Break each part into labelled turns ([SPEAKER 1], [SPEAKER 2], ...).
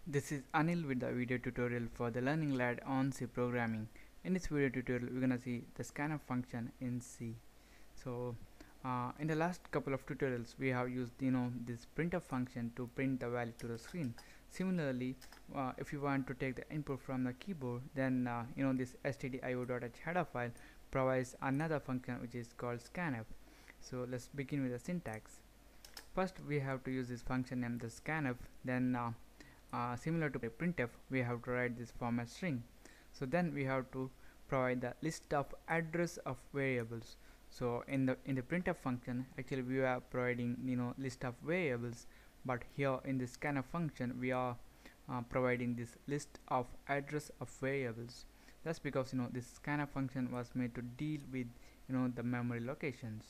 [SPEAKER 1] This is Anil with the video tutorial for the Learning Lad on C programming. In this video tutorial, we're gonna see the scanf function in C. So, in the last couple of tutorials, we have used this printf function to print the value to the screen. Similarly, if you want to take the input from the keyboard, then this stdio.h header file provides another function which is called scanf. So let's begin with the syntax. First, we have to use this function named the scanf. Then similar to printf, we have to write this format string. So then we have to provide the list of address of variables. So in the printf function, actually we are providing list of variables, but here in this scanf function we are providing this list of address of variables. That's because this scanf function was made to deal with the memory locations.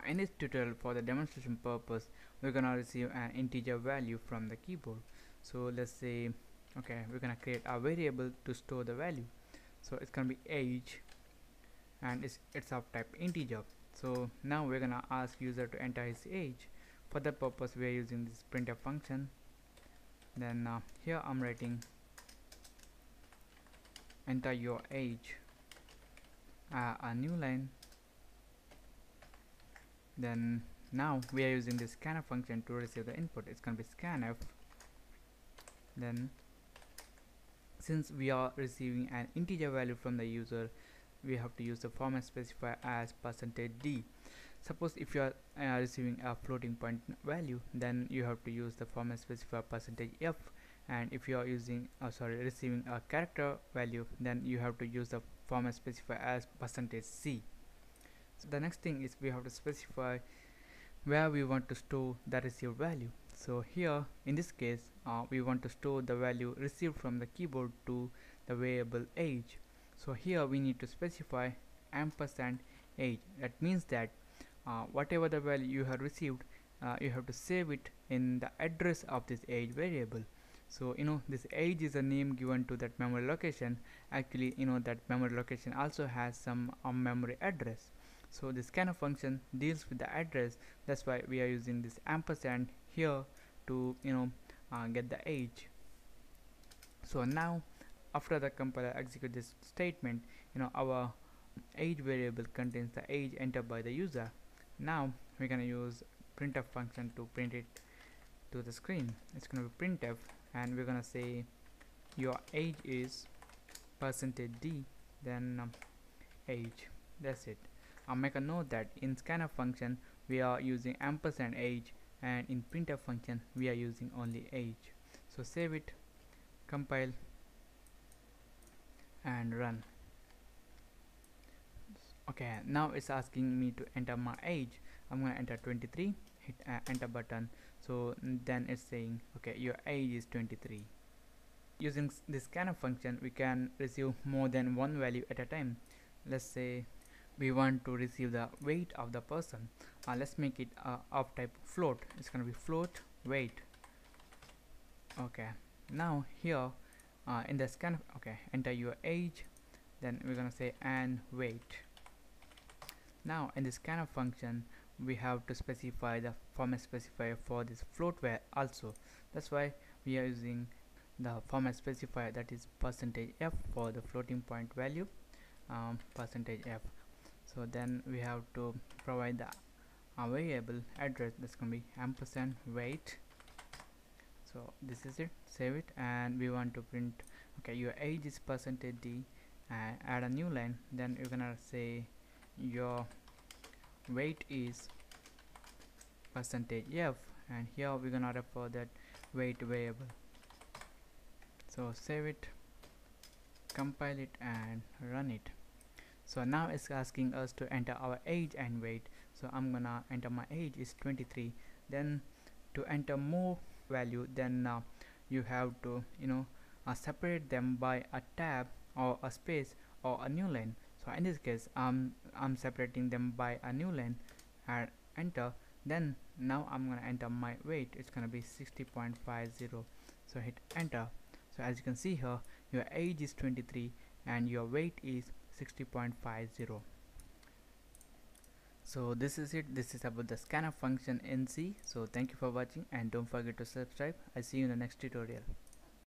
[SPEAKER 1] In this tutorial, for the demonstration purpose, we're gonna receive an integer value from the keyboard. So let's say, okay, we're gonna create a variable to store the value. So it's gonna be age, and it's of type integer. So now we're gonna ask user to enter his age. For that purpose, we are using this printf function. Then here I'm writing enter your age, a new line. Then now we are using this scanf function to receive the input. It's gonna be scanf. Then since we are receiving an integer value from the user, we have to use the format specifier as %d. Suppose if you are receiving a floating point value, then you have to use the format specifier %f, and if you are using receiving a character value, then you have to use the format specifier as %c. So the next thing is we have to specify where we want to store the received value. So here in this case we want to store the value received from the keyboard to the variable age. So here we need to specify &age. That means that whatever the value you have received, you have to save it in the address of this age variable. So this age is a name given to that memory location. Actually that memory location also has some memory address. So this kind of function deals with the address. That's why we are using this ampersand here to get the age. So now after the compiler execute this statement, our age variable contains the age entered by the user. Now we're gonna use printf function to print it to the screen. It's gonna be printf, and we're gonna say your age is %d, then age. That's it. I'll make a note that in scanf function we are using ampersand age, and in printf function we are using only age. So save it, compile and run. Okay, now it's asking me to enter my age. I'm gonna enter 23, hit enter button. So then it's saying okay, your age is 23. Using this scanf function we can receive more than one value at a time. Let's say we want to receive the weight of the person. Let's make it of type float. It's gonna be float weight. Okay, now here in the scanf, okay, enter your age, then we're gonna say and weight. Now in the scanf function we have to specify the format specifier for this float weight also. That's why we are using the format specifier, that is %f for the floating point value, %f. So then we have to provide the variable address. That's gonna be ampersand weight. So this is it. Save it, and we want to print okay, your age is %d, and add a new line. Then you're gonna say your weight is %f, and here we're gonna refer that weight variable. So save it, compile it and run it. So now it's asking us to enter our age and weight. So I'm gonna enter my age is 23. Then to enter more value, then you have to separate them by a tab or a space or a new line. So in this case I'm separating them by a new line and enter. Then now I'm gonna enter my weight. It's gonna be 60.50. So hit enter. So as you can see here, your age is 23 and your weight is 60.50. So this is it. This is about the scanf function in C. So thank you for watching and don't forget to subscribe. I'll see you in the next tutorial.